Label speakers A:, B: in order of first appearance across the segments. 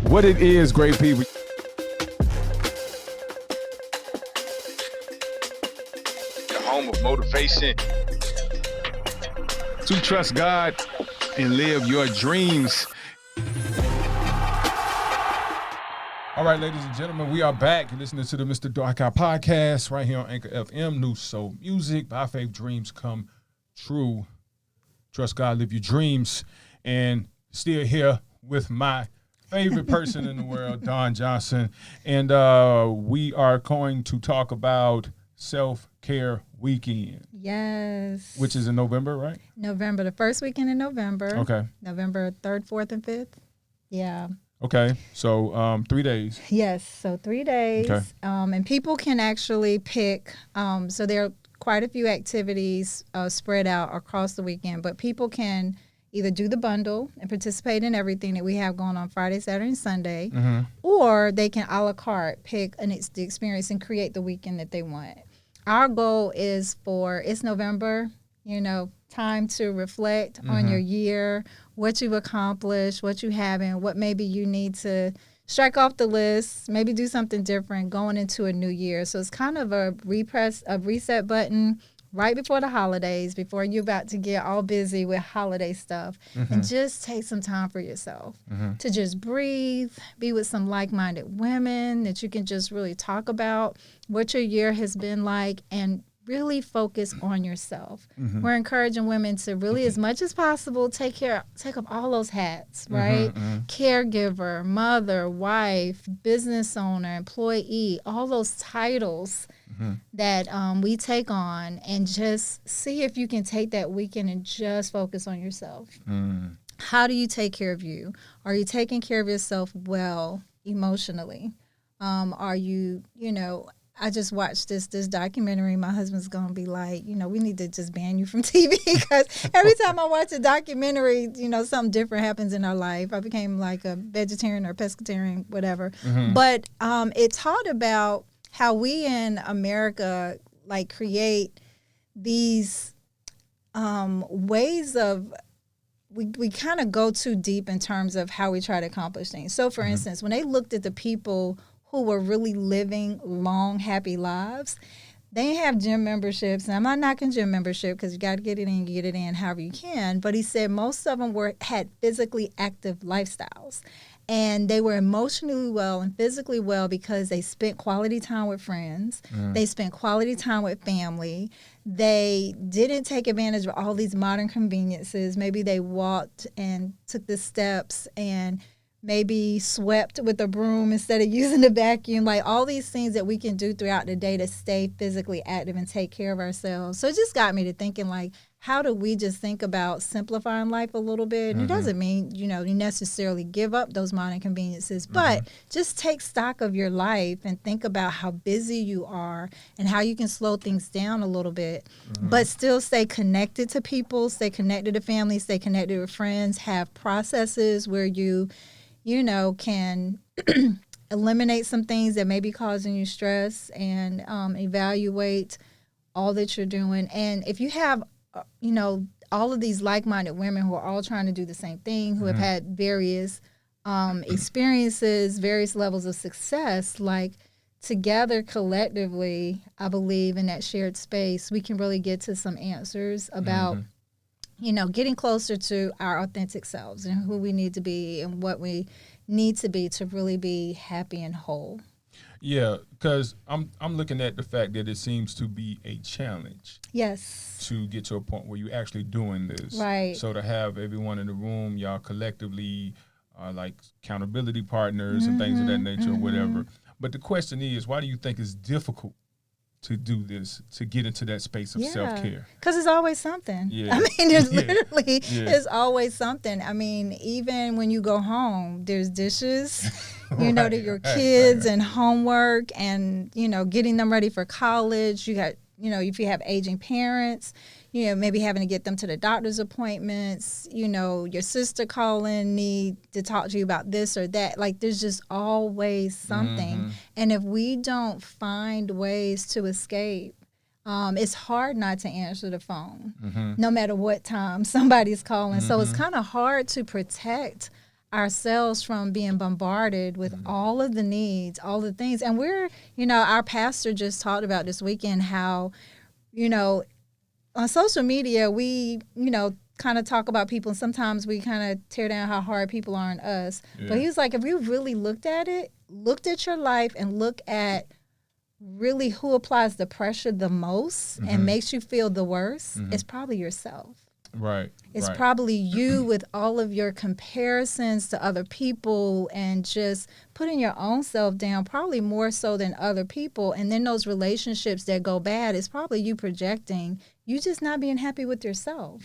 A: What it is, great people. The home of motivation. To trust God and live your dreams. All right, ladies and gentlemen, we are back. You're listening to the Mista Darkeye podcast right here on Anchor FM, New Soul Music. By faith, dreams come true. Trust God, live your dreams. And still here with my favorite person in the world, Don Johnson. And we are going to talk about Self-Care Weekend.
B: Yes.
A: Which is in November, right?
B: November, the first weekend in November.
A: Okay.
B: November 3rd, 4th, and 5th. Yeah.
A: Okay. So 3 days.
B: Yes. So 3 days.
A: Okay.
B: And people can actually pick. So there are quite a few activities spread out across the weekend, but people can either do the bundle and participate in everything that we have going on Friday, Saturday, and Sunday, or they can a la carte pick the experience and create the weekend that they want. Our goal is it's November, time to reflect on your year, what you've accomplished, what you haven't, what maybe you need to strike off the list, maybe do something different going into a new year. So it's kind of a reset button right before the holidays, before you're about to get all busy with holiday stuff, and just take some time for yourself to just breathe, be with some like-minded women that you can just really talk about what your year has been like and really focus on yourself. We're encouraging women to really, as much as possible, take up all those hats, right? Caregiver, mother, wife, business owner, employee, all those titles that we take on, and just see if you can take that weekend and just focus on yourself. How do you take care of you? Are you taking care of yourself well emotionally? Are you, I just watched this documentary. My husband's going to be like, we need to just ban you from TV, because every time I watch a documentary, something different happens in our life. I became like a vegetarian or pescatarian, whatever. But it taught about how we in America create these ways of, we kind of go too deep in terms of how we try to accomplish things. So for instance, when they looked at the people who were really living long, happy lives, they have gym memberships. And I'm not knocking gym membership, because you got to get it in, you get it in however you can. But he said most of them had physically active lifestyles. And they were emotionally well and physically well because they spent quality time with friends. They spent quality time with family. They didn't take advantage of all these modern conveniences. Maybe they walked and took the steps and maybe swept with a broom instead of using the vacuum, like all these things that we can do throughout the day to stay physically active and take care of ourselves. So it just got me to thinking, how do we just think about simplifying life a little bit? And it doesn't mean, you necessarily give up those modern conveniences, but just take stock of your life and think about how busy you are and how you can slow things down a little bit, but still stay connected to people, stay connected to family, stay connected with friends, have processes where you can eliminate some things that may be causing you stress, and evaluate all that you're doing. And if you have, all of these like-minded women who are all trying to do the same thing, who have had various experiences, various levels of success, together collectively, I believe in that shared space, we can really get to some answers about getting closer to our authentic selves and who we need to be and what we need to be to really be happy and whole.
A: Yeah, because I'm looking at the fact that it seems to be a challenge.
B: Yes.
A: To get to a point where you're actually doing this.
B: Right.
A: So to have everyone in the room, y'all collectively are like accountability partners and things of that nature or whatever. But the question is, why do you think it's difficult to do this, to get into that space of self-care?
B: Because it's always something.
A: Yeah.
B: I mean, there's literally, it's always something. I mean, even when you go home, there's dishes, to your kids and homework and, getting them ready for college. You got, if you have aging parents, maybe having to get them to the doctor's appointments, your sister calling, need to talk to you about this or that. There's just always something. And if we don't find ways to escape, it's hard not to answer the phone, no matter what time somebody's calling. So it's kind of hard to protect ourselves from being bombarded with all of the needs, all the things. And we're, our pastor just talked about this weekend how, on social media, we, kind of talk about people, and sometimes we kind of tear down how hard people are on us. Yeah. But he was like, if you really looked at your life and look at really who applies the pressure the most and makes you feel the worst, it's probably yourself.
A: Right.
B: It's probably you with all of your comparisons to other people and just putting your own self down, probably more so than other people. And then those relationships that go bad, it's probably you projecting, you just not being happy with yourself.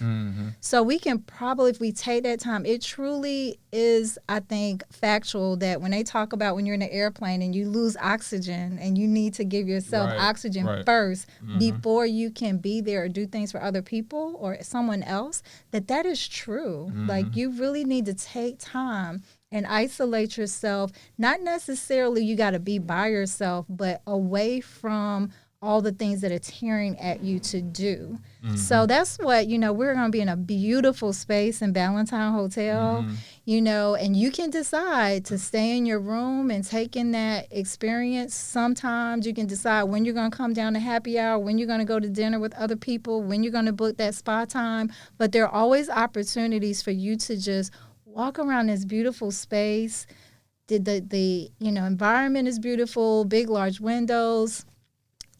B: So we can probably, if we take that time, it truly is, I think, factual that when they talk about when you're in an airplane and you lose oxygen and you need to give yourself oxygen first before you can be there or do things for other people or someone else, that is true. Like, you really need to take time and isolate yourself. Not necessarily you got to be by yourself, but away from all the things that are tearing at you to do. So that's what, we're going to be in a beautiful space in Valentine Hotel, and you can decide to stay in your room and take in that experience. Sometimes you can decide when you're going to come down to happy hour, when you're going to go to dinner with other people, when you're going to book that spa time. But there are always opportunities for you to just walk around this beautiful space. The environment is beautiful, big, large windows.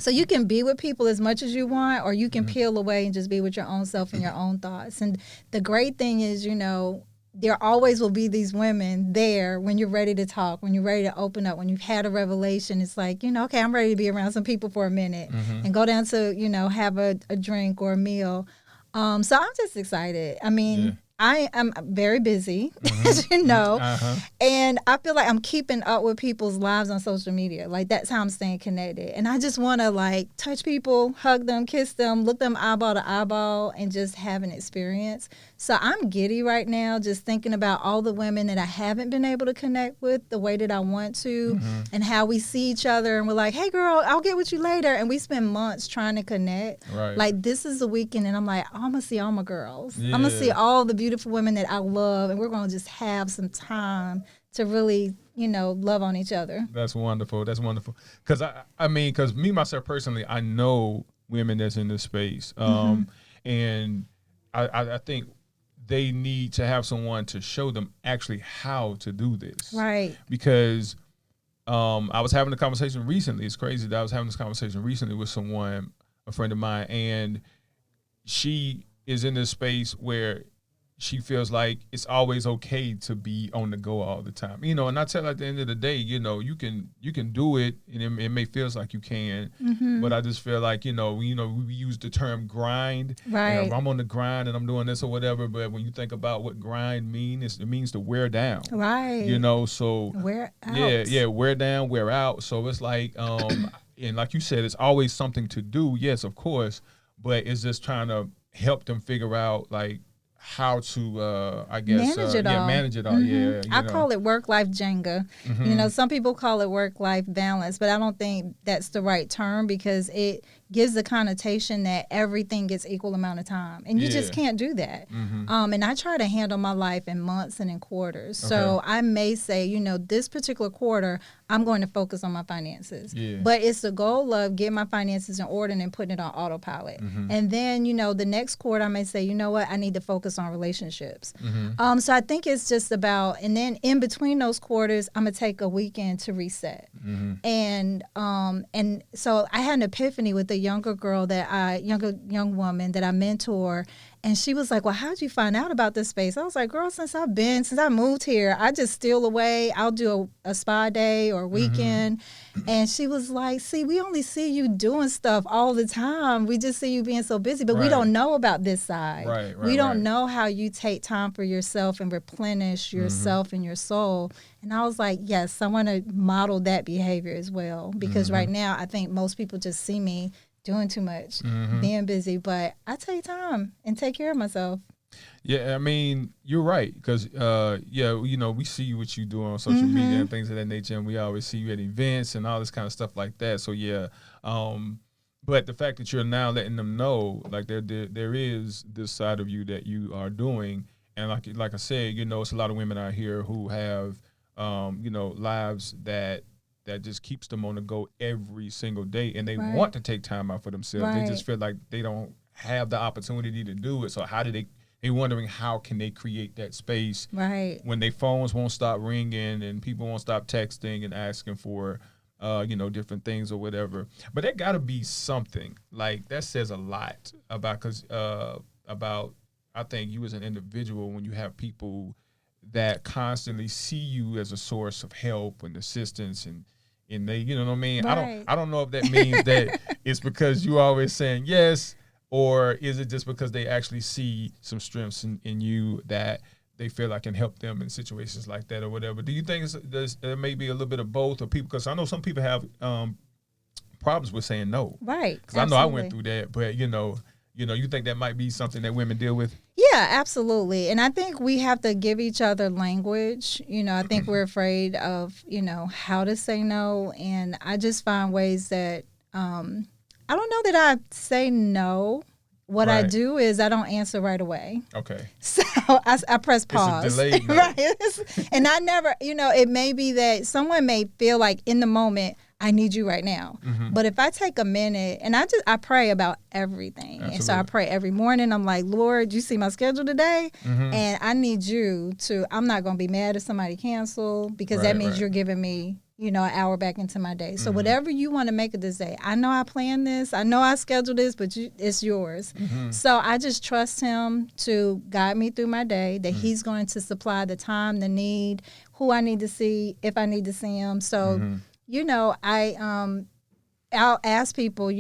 B: So you can be with people as much as you want, or you can peel away and just be with your own self and your own thoughts. And the great thing is, there always will be these women there when you're ready to talk, when you're ready to open up, when you've had a revelation. It's like, okay, I'm ready to be around some people for a minute and go down to, have a drink or a meal. So I'm just excited. I mean, I am very busy, as you know, and I feel like I'm keeping up with people's lives on social media. Like, that's how I'm staying connected. And I just want to, touch people, hug them, kiss them, look them eyeball to eyeball, and just have an experience. So I'm giddy right now just thinking about all the women that I haven't been able to connect with the way that I want to and how we see each other. And we're like, hey, girl, I'll get with you later. And we spend months trying to connect. Right. Like, this is the weekend, and I'm like, I'm going to see all my girls. Yeah. I'm going to see all the beautiful women that I love, and we're going to just have some time to really, love on each other.
A: That's wonderful. That's wonderful. Because, because me, myself, personally, I know women that's in this space. And I think they need to have someone to show them actually how to do this.
B: Right.
A: Because I was having a conversation recently. It's crazy that I was having this conversation recently with someone, a friend of mine, and she is in this space where she feels like it's always okay to be on the go all the time. And I tell her at the end of the day, you can do it, and it may feel like you can, but I just feel like, we use the term grind.
B: Right.
A: I'm on the grind and I'm doing this or whatever, but when you think about what grind means, it means to wear down.
B: Right.
A: So
B: wear out.
A: Yeah, wear down, wear out. So it's like, and like you said, it's always something to do. Yes, of course, but it's just trying to help them figure out, like, how to,
B: manage it all.
A: Manage it all. Yeah,
B: I call it work-life Jenga. Some people call it work-life balance, but I don't think that's the right term because it gives the connotation that everything gets equal amount of time, and you just can't do that. And I try to handle my life in months and in quarters. Okay. So I may say, this particular quarter, I'm going to focus on my finances. Yeah. But it's the goal of getting my finances in order and putting it on autopilot. And then, the next quarter, I may say, you know what, I need to focus on relationships. So I think it's just about, and then in between those quarters, I'm going to take a weekend to reset. And so I had an epiphany with a younger girl young woman that I mentor. And she was like, well, how'd you find out about this space? I was like, girl, since I moved here, I just steal away. I'll do a spa day or weekend. And she was like, see, we only see you doing stuff all the time. We just see you being so busy, but we don't know about this side. Right, we don't know how you take time for yourself and replenish yourself and your soul. And I was like, yes, I want to model that behavior as well. Because right now, I think most people just see me doing too much, being busy, but I take time and take care of myself.
A: Yeah, I mean, you're right, because, we see what you do on social media and things of that nature, and we always see you at events and all this kind of stuff like that. So, yeah, but the fact that you're now letting them know, like, there is this side of you that you are doing, And like I said, it's a lot of women out here who have, lives that just keeps them on the go every single day, and they want to take time out for themselves. They just feel like they don't have the opportunity to do it. So how do they wondering how can they create that space when their phones won't stop ringing and people won't stop texting and asking for different things or whatever. But there got to be something like that says a lot about I think you as an individual, when you have people that constantly see you as a source of help and assistance, and they, you know what I mean? I don't know if that means that it's because you always saying yes, or is it just because they actually see some strengths in you that they feel like can help them in situations like that or whatever? Do you think there may be a little bit of both, or people? Because I know some people have problems with saying no.
B: Right.
A: Because I know I went through that, but you think that might be something that women deal with?
B: Yeah, absolutely. And I think we have to give each other language. I think we're afraid of, how to say no. And I just find ways that I don't know that I say no. What I do is I don't answer right away. Okay. So I press pause. It's a delayed no. Right. And I never, it may be that someone may feel like in the moment, I need you right now. Mm-hmm. But if I take a minute and I pray about everything. Absolutely. And so I pray every morning. I'm like, Lord, you see my schedule today? Mm-hmm. And I need you I'm not going to be mad if somebody cancel, because that means you're giving me, an hour back into my day. So whatever you want to make of this day, I know I planned this. I know I scheduled this, but it's yours. Mm-hmm. So I just trust him to guide me through my day, that he's going to supply the time, the need, who I need to see, if I need to see him. So, I'll ask people,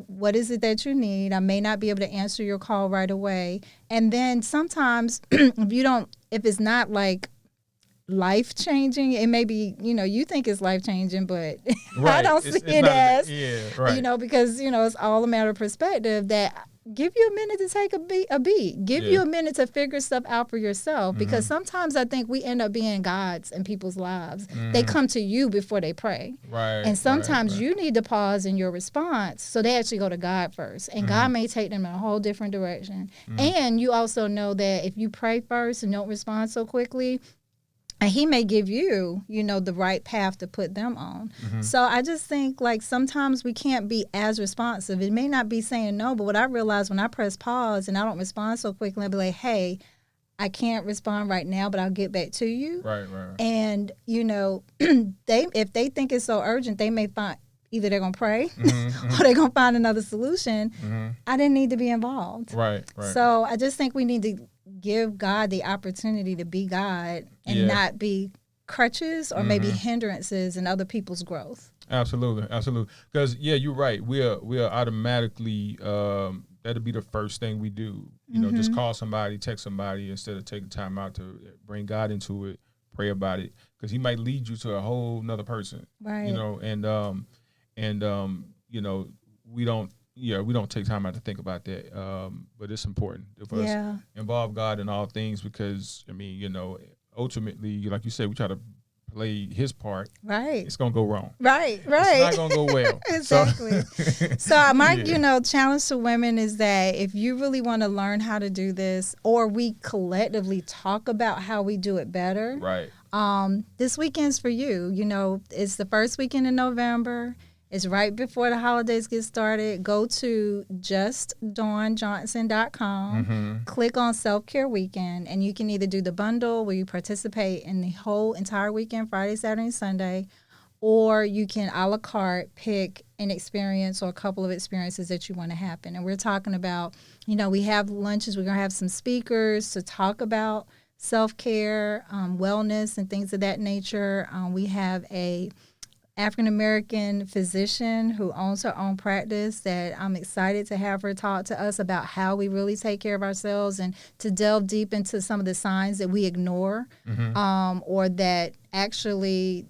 B: what is it that you need? I may not be able to answer your call right away. And then sometimes if it's not like life changing, it may be, you think it's life changing, but I don't see it as, because, it's all a matter of perspective. That give you a minute to take a beat. Give you a minute to figure stuff out for yourself, because sometimes I think we end up being gods in people's lives. They come to you before they pray. Right. And sometimes you need to pause in your response, so they actually go to God first. And God may take them in a whole different direction. And you also know that if you pray first and don't respond so quickly, and he may give you, the right path to put them on. Mm-hmm. So I just think, like, sometimes we can't be as responsive. It may not be saying no, but what I realize when I press pause and I don't respond so quickly, I'll be like, hey, I can't respond right now, but I'll get back to you. Right. And, if they think it's so urgent, they may find either they're going to pray or they're going to find another solution. Mm-hmm. I didn't need to be involved. Right. So I just think we need to give God the opportunity to be God and not be crutches or maybe hindrances in other people's growth. Absolutely. Because you're right. We're automatically that'll be the first thing we do. Just call somebody, text somebody, instead of taking time out to bring God into it, pray about it, because He might lead you to a whole nother person. Right. We don't take time out to think about that, but it's important for us to involve God in all things, because, ultimately, like you said, we try to play His part. Right. It's going to go wrong. Right. It's not going to go well. Exactly. So my, challenge to women is that if you really want to learn how to do this, or we collectively talk about how we do it better. Right. This weekend's for you. It's the first weekend in November. It's right before the holidays get started. Go to justdawnjohnson.com, click on Self-Care Weekend, and you can either do the bundle where you participate in the whole entire weekend, Friday, Saturday, and Sunday, or you can a la carte pick an experience or a couple of experiences that you want to happen. And we're talking about, we have lunches. We're going to have some speakers to talk about self-care, wellness, and things of that nature. We have a African-American physician who owns her own practice that I'm excited to have her talk to us about how we really take care of ourselves, and to delve deep into some of the signs that we ignore, or that actually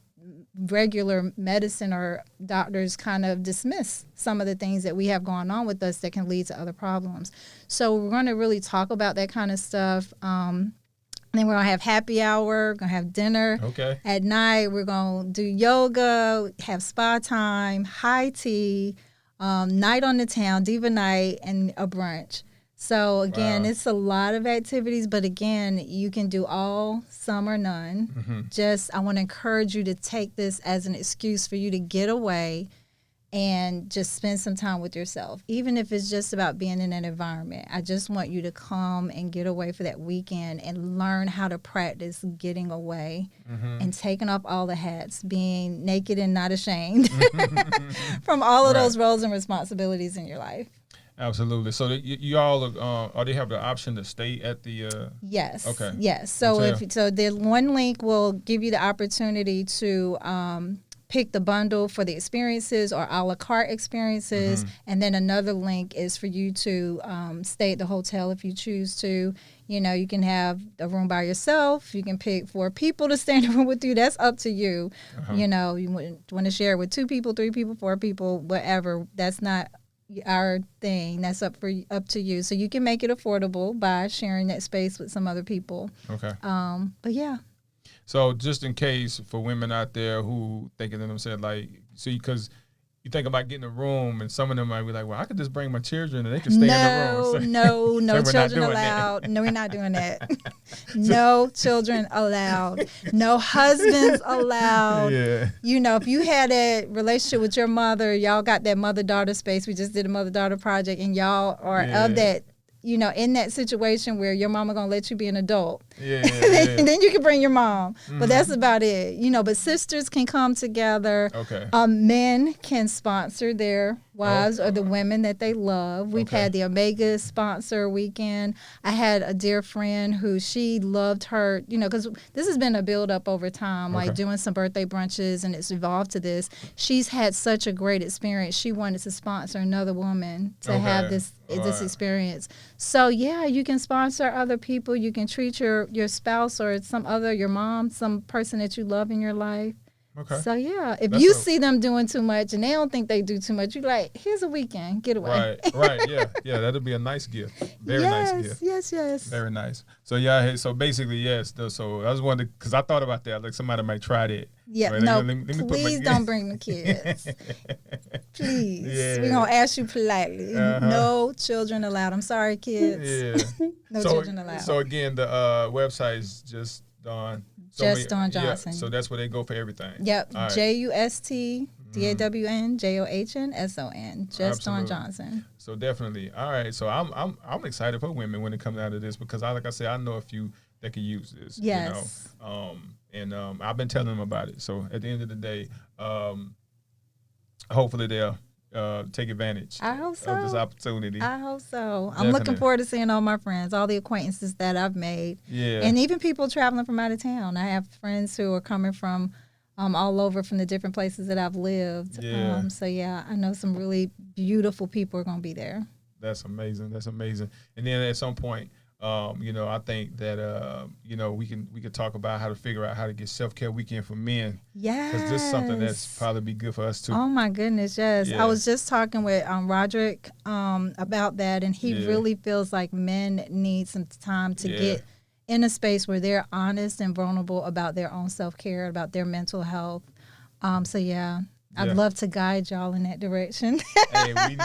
B: regular medicine or doctors kind of dismiss some of the things that we have going on with us that can lead to other problems. So we're going to really talk about that kind of stuff. Then we're going to have happy hour, we're going to have dinner. Okay. At night, we're going to do yoga, have spa time, high tea, night on the town, diva night, and a brunch. So again,
A: Wow.
B: it's a lot of activities, but again, you can do all, some or none.
A: Mm-hmm.
B: Just, I want to encourage you to take this as an excuse for you to get away and just spend some time with yourself. Even if it's just about being in an environment. I just want you to come and get away for that weekend and learn how to practice getting away and taking off all the hats, being naked and not ashamed from all of those roles and responsibilities in your life.
A: Absolutely. So you all are they have the option to stay at the
B: Yes.
A: Okay.
B: Yes. So
A: Hotel.
B: the one link will give you the opportunity to pick the bundle for the experiences or a la carte experiences, and then another link is for you to stay at the hotel if you choose to. You know, you can have a room by yourself. You can pick 4 people to stay in a room with you. That's up to you. You know, you want to share it with 2 people, 3 people, 4 people, whatever. That's not our thing. That's up to you. So you can make it affordable by sharing that space with some other people.
A: Okay.
B: But yeah.
A: So just in case for women out there who thinking to themselves like, see, because you think about getting a room, and some of them might be like, well, I could just bring my children and they can stay in the room. So,
B: No
A: so
B: children allowed. No, we're not doing that. No children allowed. No husbands allowed.
A: Yeah.
B: You know, if you had a relationship with your mother, y'all got that mother-daughter space. We just did a mother-daughter project, and y'all are of that, you know, in that situation where your mama going to let you be an adult.
A: Yeah.
B: And then you can bring your mom. But that's about it. You know, but sisters can come together.
A: Okay.
B: Men can sponsor their wives or the women that they love. We've had the Omega sponsor weekend. I had a dear friend who she loved her, you know, because this has been a build up over time, like doing some birthday brunches, and it's evolved to this. She's had such a great experience. She wanted to sponsor another woman to have this experience. So yeah, you can sponsor other people. You can treat your spouse or your mom, some person that you love in your life.
A: Okay.
B: So yeah, if you see them doing too much and they don't think they do too much, you're like, here's a weekend, get away.
A: Right, yeah, that'll be a nice gift. Very nice gift.
B: Yes.
A: Very nice. So yeah, so basically yes. So I was wondering because I thought about that, like somebody might try that.
B: Yeah,
A: right?
B: no,
A: let me
B: please don't bring the kids. Please,
A: Yeah.
B: we're gonna ask you politely. No children allowed. I'm sorry, kids.
A: Yeah.
B: No children allowed.
A: So again, the website is just Dawn.
B: Dawn Johnson.
A: Yeah, so that's where they go for everything.
B: Yep.
A: All right.
B: JUSTDAWNJOHNSON. Just Dawn Johnson.
A: So definitely. All right. So I'm excited for women when it comes out of this because like I said, I know a few that can use this.
B: Yes.
A: You know? And I've been telling them about it. So at the end of the day, hopefully they'll take advantage
B: of
A: this opportunity.
B: I hope so.
A: Definitely.
B: I'm looking forward to seeing all my friends, all the acquaintances that I've made.
A: Yeah.
B: And even people traveling from out of town. I have friends who are coming from all over from the different places that I've lived.
A: Yeah.
B: So yeah, I know some really beautiful people are going to be there.
A: That's amazing. And then at some point, you know, I think that you know, we could talk about how to figure out how to get self-care weekend for men.
B: Yes.
A: Because this is something that's probably be good for us too.
B: Oh my goodness, yes.
A: Yeah.
B: I was just talking with Roderick about that, and he really feels like men need some time to get in a space where they're honest and vulnerable about their own self-care, about their mental health. So yeah, I'd love to guide y'all in that direction.
A: Hey, we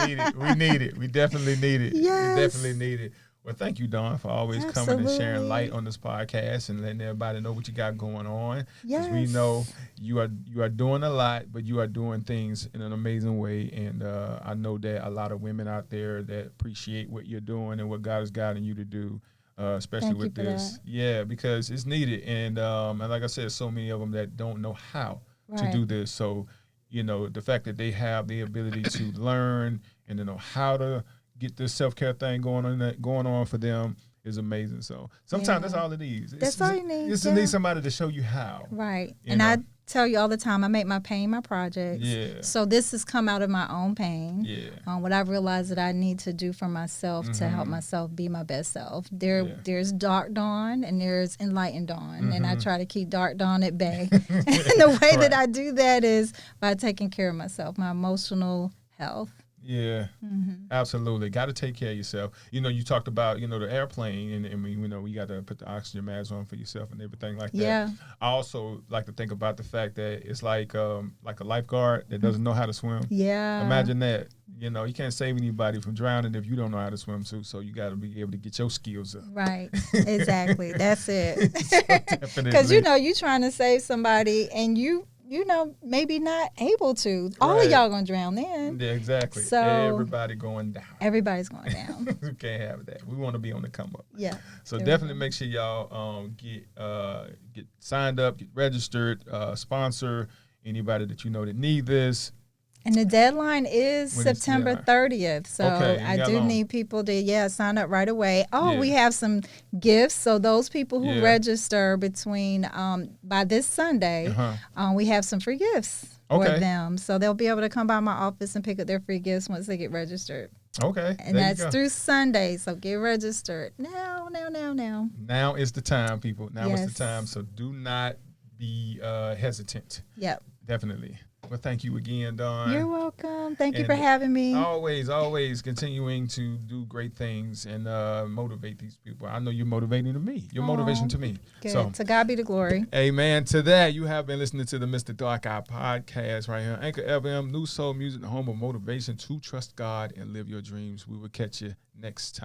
A: need it. We definitely need it.
B: Yes.
A: We definitely need it. Well, thank you, Dawn, for always coming and sharing light on this podcast and letting everybody know what you got going on.
B: Yes.
A: Because we know you are doing a lot, but you are doing things in an amazing way. And I know that a lot of women out there that appreciate what you're doing and what God is guiding you to do, especially with this. Yeah, because it's needed. And like I said, so many of them that don't know how to do this. So, you know, the fact that they have the ability to learn and to know how to get this self-care thing going on for them is amazing. So sometimes that's all it needs.
B: That's all you need.
A: You just need somebody to show you how.
B: Right. And I tell you all the time, I make my pain my projects.
A: Yeah.
B: So this has come out of my own pain.
A: Yeah.
B: What I've realized that I need to do for myself to help myself be my best self. There's dark dawn and there's enlightened dawn. And I try to keep dark dawn at bay. And the way that I do that is by taking care of myself, my emotional health.
A: Yeah, absolutely. Got to take care of yourself. You know, you talked about, you know, the airplane and we, you know, we got to put the oxygen mask on for yourself and everything like that.
B: Yeah.
A: I also like to think about the fact that it's like a lifeguard that doesn't know how to swim.
B: Yeah.
A: Imagine that. You know, you can't save anybody from drowning if you don't know how to swim too. So you got to be able to get your skills up.
B: Right. Exactly. That's it.
A: So definitely.
B: Because you're trying to save somebody, and you maybe not able to. All of y'all gonna drown then.
A: Yeah, exactly.
B: So
A: everybody going down.
B: Everybody's going down.
A: We can't have that. We want to be on the come up.
B: Yeah.
A: So definitely make sure y'all get signed up, get registered, sponsor anybody that you know that need this.
B: And the deadline is September 30th. So I do need people to, sign up right away. Oh, we have some gifts. So those people who register between by this Sunday, we have some free gifts for them. So they'll be able to come by my office and pick up their free gifts once they get registered.
A: Okay.
B: And that's through Sunday. So get registered now.
A: Now is the time, people. Now is the time. So do not be hesitant.
B: Yep.
A: Definitely. Well, thank you again, Dawn.
B: You're welcome. Thank you for having me.
A: Always continuing to do great things and motivate these people. I know you're motivating to me. You're motivation to me.
B: Good.
A: So,
B: to God be the glory.
A: Amen. To that, you have been listening to the Mista Darkeye podcast right here on Anchor FM, New Soul Music, the home of motivation to trust God and live your dreams. We will catch you next time.